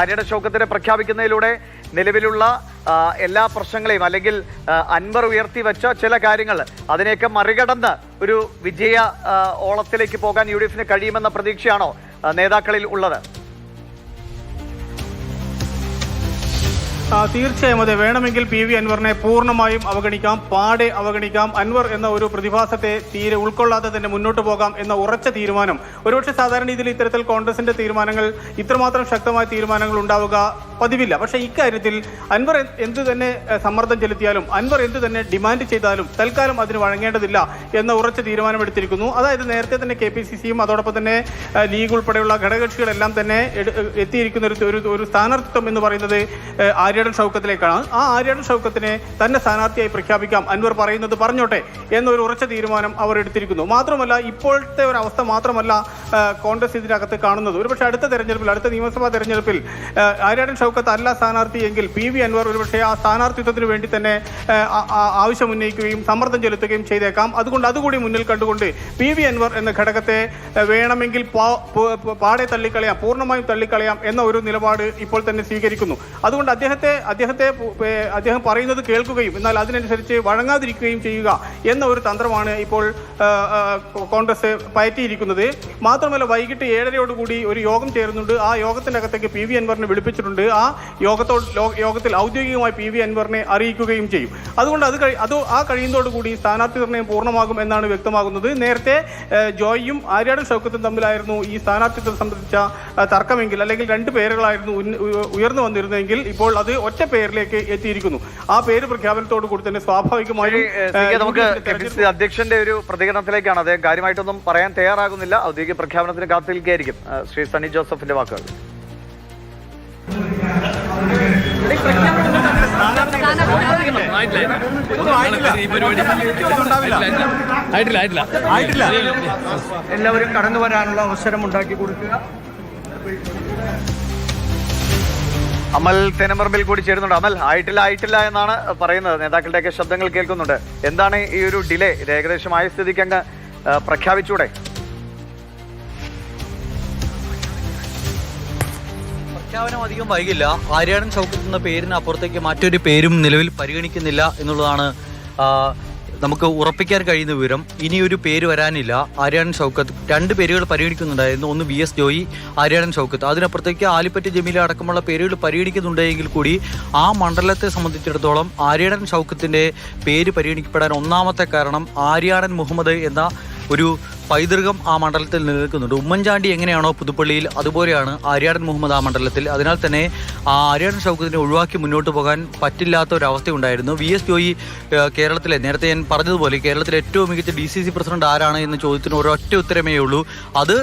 ആര്യയുടെ ഷൗക്കത്തിനെ പ്രഖ്യാപിക്കുന്നതിലൂടെ നിലവിലുള്ള എല്ലാ പ്രശ്നങ്ങളെയും അല്ലെങ്കിൽ അൻവർ ഉയർത്തി വെച്ച ചില കാര്യങ്ങൾ അതിനെയൊക്കെ മറികടന്ന് ഒരു വിജയ ഓളത്തിലേക്ക് പോകാൻ UDF കഴിയുമെന്ന പ്രതീക്ഷയാണോ നേതാക്കളിൽ ഉള്ളത്? തീർച്ചയായും അതെ. വേണമെങ്കിൽ PV അൻവറിനെ പൂർണ്ണമായും അവഗണിക്കാം, പാടെ അവഗണിക്കാം. അൻവർ എന്ന ഒരു പ്രതിഭാസത്തെ തീരെ ഉൾക്കൊള്ളാതെ തന്നെ മുന്നോട്ട് പോകാം എന്ന ഉറച്ച തീരുമാനം. ഒരുപക്ഷെ സാധാരണ രീതിയിൽ ഇത്തരത്തിൽ കോൺഗ്രസിന്റെ തീരുമാനങ്ങൾ ഇത്രമാത്രം ശക്തമായ തീരുമാനങ്ങൾ ഉണ്ടാവുക പതിവില്ല. പക്ഷേ ഇക്കാര്യത്തിൽ അൻവർ എന്ത് തന്നെ സമ്മർദ്ദം ചെലുത്തിയാലും, അൻവർ എന്ത് തന്നെ ഡിമാൻഡ് ചെയ്താലും തൽക്കാലം അതിന് വഴങ്ങേണ്ടതില്ല എന്ന ഉറച്ച തീരുമാനമെടുത്തിരിക്കുന്നു. അതായത് നേരത്തെ തന്നെ KPCCയും അതോടൊപ്പം തന്നെ ലീഗ് ഉൾപ്പെടെയുള്ള ഘടകകക്ഷികളെല്ലാം തന്നെ എത്തിയിരിക്കുന്ന ഒരു സ്ഥാനാർത്ഥിത്വം എന്ന് പറയുന്നത് ആര്യടൻ ഷൗക്കത്തിലേക്കാണ്. ആ ആര്യടൻ ഷൗക്കത്തിനെ തന്നെ സ്ഥാനാർത്ഥിയായി പ്രഖ്യാപിക്കാം, അൻവർ പറയുന്നത് പറഞ്ഞോട്ടെ എന്നൊരു ഉറച്ച തീരുമാനം അവർ എടുത്തിരിക്കുന്നു. മാത്രമല്ല, ഇപ്പോഴത്തെ ഒരു അവസ്ഥ മാത്രമല്ല കോൺഗ്രസ് ഇതിനകത്ത് കാണുന്നത്. ഒരുപക്ഷെ അടുത്ത നിയമസഭാ തെരഞ്ഞെടുപ്പിൽ ആര്യടൻ ഷൗക്കത്ത് അല്ല സ്ഥാനാർത്ഥി എങ്കിൽ PV അൻവർ ഒരുപക്ഷെ ആ സ്ഥാനാർത്ഥിത്വത്തിന് വേണ്ടി തന്നെ ആവശ്യം ഉന്നയിക്കുകയും സമ്മർദ്ദം ചെലുത്തുകയും ചെയ്തേക്കാം. അതുകൂടി മുന്നിൽ കണ്ടുകൊണ്ട് PV അൻവർ എന്ന ഘടകത്തെ വേണമെങ്കിൽ പാടെ തള്ളിക്കളയാം, പൂർണ്ണമായും തള്ളിക്കളയാം എന്ന ഒരു നിലപാട് ഇപ്പോൾ തന്നെ സ്വീകരിക്കുന്നു. അതുകൊണ്ട് അദ്ദേഹം പറയുന്നത് കേൾക്കുകയും എന്നാൽ അതിനനുസരിച്ച് വഴങ്ങാതിരിക്കുകയും ചെയ്യുക എന്ന ഒരു തന്ത്രമാണ് ഇപ്പോൾ കോൺഗ്രസ് പയറ്റിയിരിക്കുന്നത്. മാത്രമല്ല, വൈകിട്ട് 7:30 ഒരു യോഗം ചേരുന്നുണ്ട്. ആ യോഗത്തിന്റെ അകത്തേക്ക് PV അൻവറിനെ വിളിപ്പിച്ചിട്ടുണ്ട്. ആ യോഗത്തിൽ ഔദ്യോഗികമായി PV അൻവറിനെ അറിയിക്കുകയും ചെയ്യും. അതുകൊണ്ട് ആ കഴിയുന്നതോടുകൂടി സ്ഥാനാർത്ഥി നിർണ്ണയം പൂർണ്ണമാകും എന്നാണ് വ്യക്തമാകുന്നത്. നേരത്തെ ജോയിയും ആര്യാടൻ ഷൗക്കത്തും തമ്മിലായിരുന്നു ഈ സ്ഥാനാർത്ഥിത്വം സംബന്ധിച്ച തർക്കമെങ്കിൽ, അല്ലെങ്കിൽ 2 പേരുകളായിരുന്നു ഉയർന്നു വന്നിരുന്നെങ്കിൽ ഇപ്പോൾ അത് ഒറ്റ പേരിലേക്ക് എത്തിയിരിക്കുന്നു. ആ പേര് പ്രഖ്യാപനത്തോടു കൂടി തന്നെ സ്വാഭാവികമായും നമുക്ക് അധ്യക്ഷന്റെ ഒരു പ്രതികരണത്തിലേക്കാണ്. അദ്ദേഹം കാര്യമായിട്ടൊന്നും പറയാൻ തയ്യാറാകുന്നില്ല. ഔദ്യോഗിക പ്രഖ്യാപനത്തിന് കാത്തിരിക്കുകയായിരിക്കും. ശ്രീ സണ്ണി ജോസഫിന്റെ വാക്കുകൾ. എല്ലാവരും കടന്നു വരാനുള്ള അവസരം ഉണ്ടാക്കി കൊടുക്കുക. അമൽ തെനമർമ്പിൽ കൂടി ചേരുന്നുണ്ട്. അമൽ, ആയിട്ടില്ല എന്നാണ് പറയുന്നത്. നേതാക്കളുടെയൊക്കെ ശബ്ദങ്ങൾ കേൾക്കുന്നുണ്ട്. എന്താണ് ഈ ഒരു ഡിലേ? ഏകദേശമായ സ്ഥിതിക്ക് അങ്ങ് പ്രഖ്യാപിച്ചൂടെ? പ്രഖ്യാപനം അധികം വൈകില്ല. ആര്യാടൻ ഷൗക്കത്ത് എന്ന പേരിന് അപ്പുറത്തേക്ക് മറ്റൊരു പേരും നിലവിൽ പരിഗണിക്കുന്നില്ല എന്നുള്ളതാണ് നമുക്ക് ഉറപ്പിക്കാൻ കഴിയുന്ന വിവരം. ഇനിയൊരു പേര് വരാനില്ല. ആര്യാടൻ ഷൗക്കത്ത് 2 പേരുകൾ പരിഗണിക്കുന്നുണ്ടായിരുന്നു. ഒന്ന് VS ജോയി, ആര്യാടൻ ഷൗക്കത്ത്. അതിനപ്പുറത്തേക്ക് ആലിപ്പറ്റ് ജമീല അടക്കമുള്ള പേരുകൾ പരിഗണിക്കുന്നുണ്ടെങ്കിൽ കൂടി ആ മണ്ഡലത്തെ സംബന്ധിച്ചിടത്തോളം ആര്യാടൻ ഷൗക്കത്തിൻ്റെ പേര് പരിഗണിക്കപ്പെടാൻ ഒന്നാമത്തെ കാരണം ആര്യാടൻ മുഹമ്മദ് എന്ന ഒരു പൈതൃകം ആ മണ്ഡലത്തിൽ നിലനിൽക്കുന്നുണ്ട്. ഉമ്മൻചാണ്ടി എങ്ങനെയാണോ പുതുപ്പള്ളിയിൽ, അതുപോലെയാണ് ആര്യാടൻ മുഹമ്മദ് ആ മണ്ഡലത്തിൽ. അതിനാൽ തന്നെ ആ ആര്യാടൻ ഷൗക്കത്തിനെ ഒഴിവാക്കി മുന്നോട്ട് പോകാൻ പറ്റില്ലാത്ത ഒരവസ്ഥയുണ്ടായിരുന്നു. VS ജോയി കേരളത്തിലെ, നേരത്തെ ഞാൻ പറഞ്ഞതുപോലെ, കേരളത്തിലെ ഏറ്റവും മികച്ച DCC പ്രസിഡന്റ് ആരാണ് എന്ന ചോദ്യത്തിന് ഒരൊറ്റ ഉത്തരമേ ഉള്ളൂ. അത്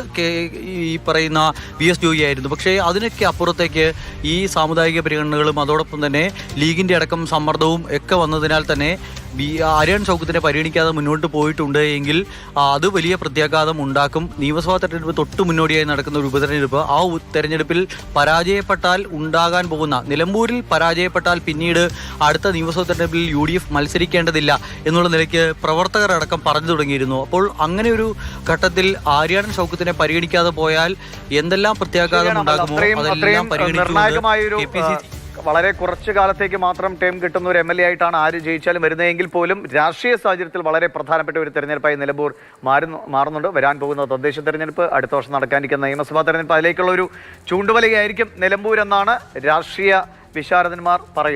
ഈ പറയുന്ന VS ജോയി ആയിരുന്നു. പക്ഷേ അതിനൊക്കെ അപ്പുറത്തേക്ക് ഈ സാമുദായിക പരിഗണനകളും അതോടൊപ്പം തന്നെ ലീഗിൻ്റെ അടക്കം സമ്മർദ്ദവും ഒക്കെ വന്നതിനാൽ തന്നെ ആര്യാടൻ ഷൗക്കത്തിനെ പരിഗണിക്കാതെ മുന്നോട്ട് പോയിട്ടുണ്ട് എങ്കിൽ അത് വലിയ പ്രത്യാഘാതം ഉണ്ടാക്കും. നിയമസഭാ തെരഞ്ഞെടുപ്പ് തൊട്ട് മുന്നോടിയായി നടക്കുന്ന ഒരു ഉപതെരഞ്ഞെടുപ്പ്, ആ തെരഞ്ഞെടുപ്പിൽ പരാജയപ്പെട്ടാൽ ഉണ്ടാകാൻ പോകുന്ന, നിലമ്പൂരിൽ പരാജയപ്പെട്ടാൽ പിന്നീട് അടുത്ത നിയമസഭാ തെരഞ്ഞെടുപ്പിൽ UDF മത്സരിക്കേണ്ടതില്ല എന്നുള്ള നിലയ്ക്ക് പ്രവർത്തകരടക്കം പറഞ്ഞു തുടങ്ങിയിരുന്നു. അപ്പോൾ അങ്ങനെ ഒരു ഘട്ടത്തിൽ ആര്യാടൻ ഷൗക്കത്തിനെ പരിഗണിക്കാതെ പോയാൽ എന്തെല്ലാം പ്രത്യാഘാതം ഉണ്ടാകുമോ അതെല്ലാം പരിഗണിക്കുന്നത് KPCC. വളരെ കുറച്ചു കാലത്തേക്ക് മാത്രം ടൈം കിട്ടുന്ന ഒരു MLA ആയിട്ടാണ് ആര് ജയിച്ചാലും വരുന്നതെങ്കിൽ പോലും രാഷ്ട്രീയ സാഹചര്യത്തിൽ വളരെ പ്രധാനപ്പെട്ട ഒരു തെരഞ്ഞെടുപ്പായി നിലമ്പൂർ മാറുന്നുണ്ട്. വരാൻ പോകുന്ന തദ്ദേശ തെരഞ്ഞെടുപ്പ്, അടുത്ത വർഷം നടക്കാനിരിക്കുന്ന നിയമസഭാ തെരഞ്ഞെടുപ്പ്, അതിലേക്കുള്ള ഒരു ചൂണ്ടുവലയായിരിക്കും നിലമ്പൂർ എന്നാണ് രാഷ്ട്രീയ വിശാരദന്മാർ പറയുന്നത്.